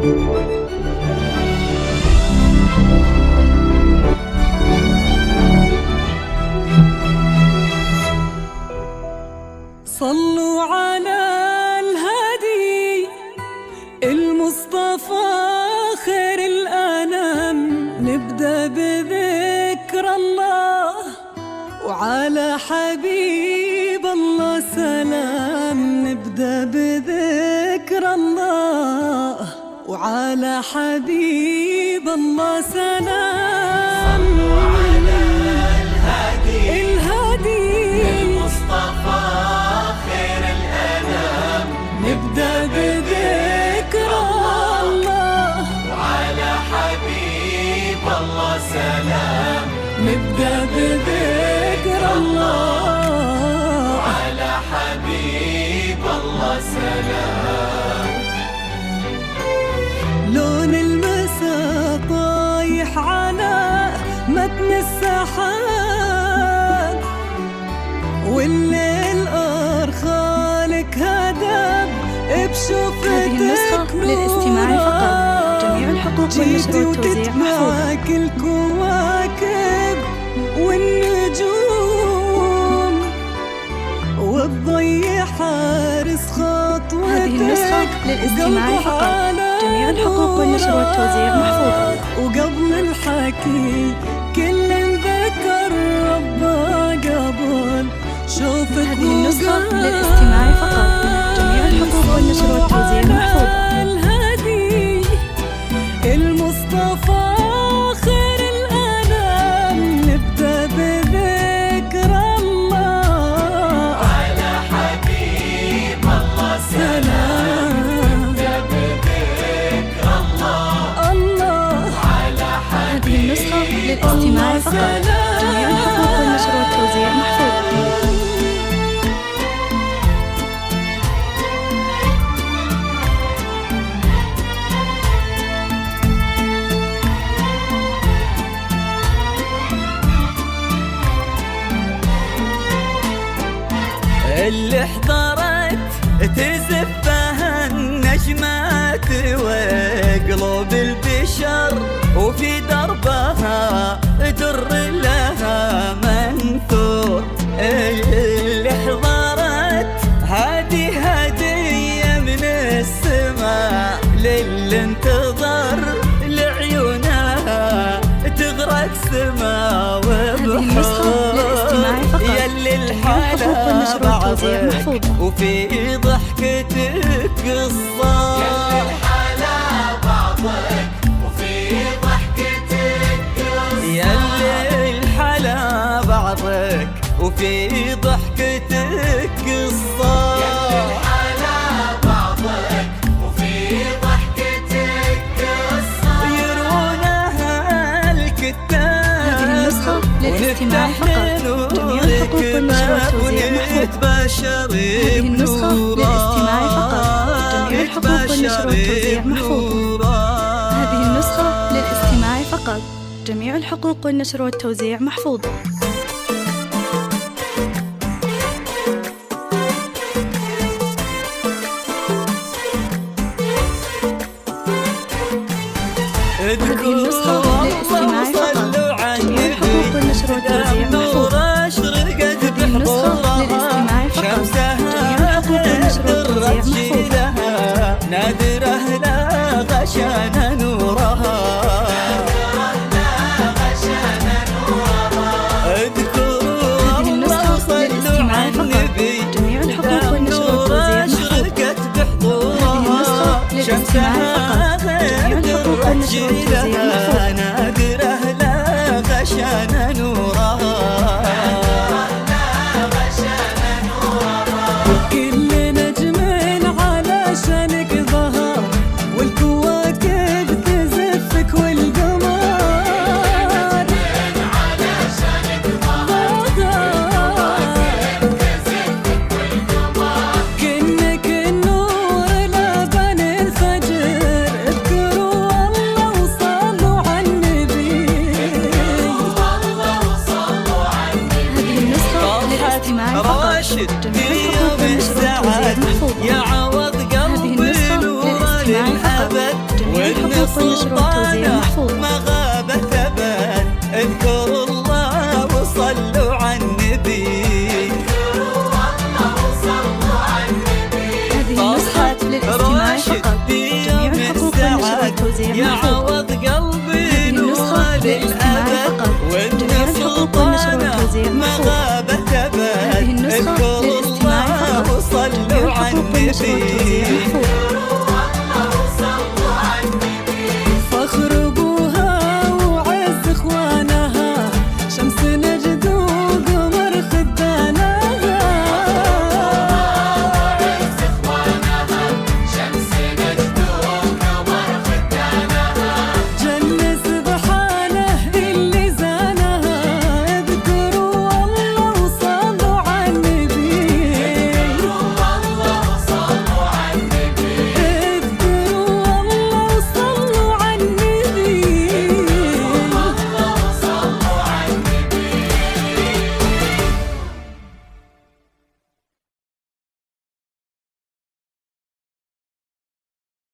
صلوا على الهادي المصطفى خير الأنام. نبدأ بذكر الله وعلى حبيب الله سلام. نبدأ بذكر الله وعلى حبيب الله سلام. صلوا على الهادي المصطفى خير الأنام. نبدأ بذكر الله وعلى حبيب الله سلام. نبدأ بذكر الله وعلى حبيب الله سلام. لون المساء طايح على متن السحاب، والليل أرخالك هدب بشوفتك. هذه النسخة للاستماع فقط. جميع الحقوق والنشر والتوزيع محفوظة. الكواكب والنجوم والضي حارس خطوتك. هذه النسخة للاستماع فقط. جميع الحقوق والنشر والتوزيع محفوظة. وقبل الحكي كل ذكر ربه قبل شوفك. هذه النسخة للاستماع فقط. جميع الحقوق والنشر والتوزيع محفوظة. الهادي المصطفى خير الأنام. نبدأ بذكر الله على حبيب الله سلام. نبدأ بذكر الله على هذه النسخة حبيب للاستماع فقط. جميع الحقوق والنشر والتوزيع محفوظة. اللي حضرت تزفها النجمات وقلوب البشر، وفي دربها در لها منثور. اللي حضرت هذه هدية من السماء للي انتظر لعيونها تغرق سما وبحور. يلي الحلا بعضك وفي ضحكتك قصة. يلي الحلا بعضك وفي ضحكتك قصة. يلي الحلا بعضك وفي ضحكتك قصة. يلي الحلا بعضك وفي ضحكتك قصة. يرونها الكتاب. هذه النسخة للاستماع فقط. جميع الحقوق والنشر والتوزيع محفوظة. هذه النسخة للاستماع فقط. جميع الحقوق والنشر والتوزيع محفوظة. هذه النسخة للاستماع فقط. جميع الحقوق والنشر والتوزيع محفوظة. هذه النسخة للاستماع فقط. جميع الحقوق والنشر والتوزيع محفوظة. هذه النسخة للاستماع فقط. جميع الحقوق والنشر والتوزيع محفوظة. نادره لا غشان نورها. هذه النسخة للاستماع فقط. جميع الحقوق والنشر والتوزيع محفوظة. هذه النسخة للاستماع فقط. جميع الحقوق والنشر والتوزيع محفوظة. نادره لا غشان نورها. كل نجم على شانك ظهر، والكواكب تزفك والقمر على شانك ظهر. كأنك النور لبن الفجر. اذكروا الله وصلوا والتوزيع يا محفوظ. عوض قلبي هذه النسخة للاستماع فقط. جميع الحقوق والنشر والتوزيع محفوظ. هذه النسخة للاستماع فقط. جميع الحقوق والنشر والتوزيع